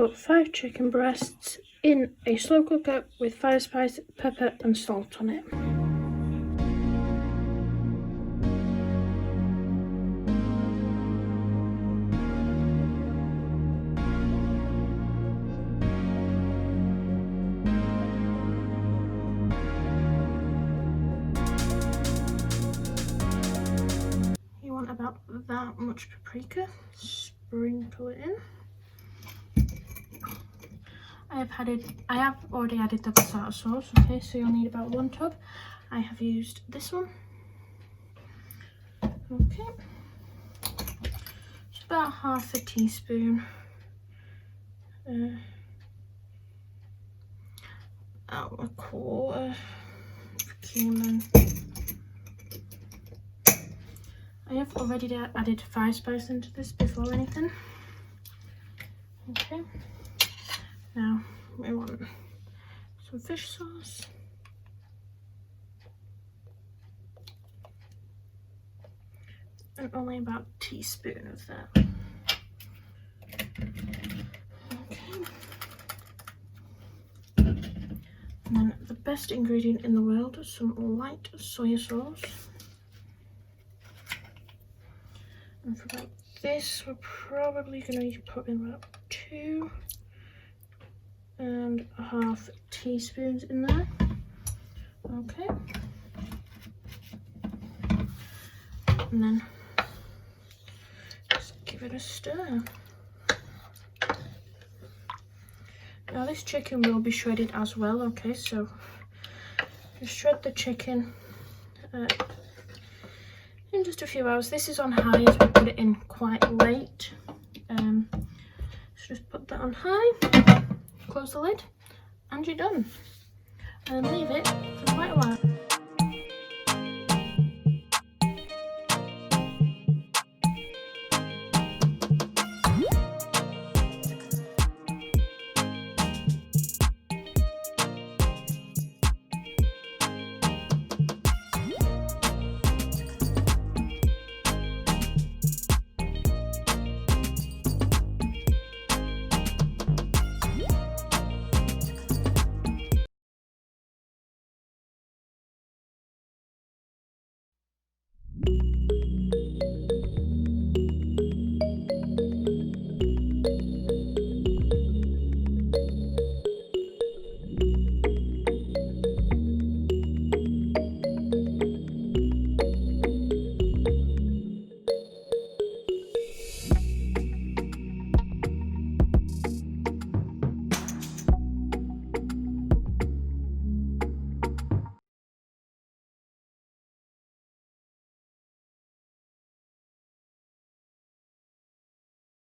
put 5 chicken breasts in a slow cooker with 5 spice, pepper and salt on it. You want about that much paprika, sprinkle it in. I have already added the passata sauce, okay, so you'll need about 1 tub. I have used this one. Okay. It's about half a teaspoon. About a quarter of cumin. I have already added 5 spice into this before anything. Okay. Now we want some fish sauce. And only about a teaspoon of that. Okay. And then the best ingredient in the world is some light soy sauce. And for about this, we're probably going to be putting about 2.5 teaspoons in there. Okay. And then just give it a stir. Now this chicken will be shredded as well, okay, so just shred the chicken in just a few hours. This is on high as we put it in quite late. So just put that on high, close the lid, and you're done. And leave it for quite a while.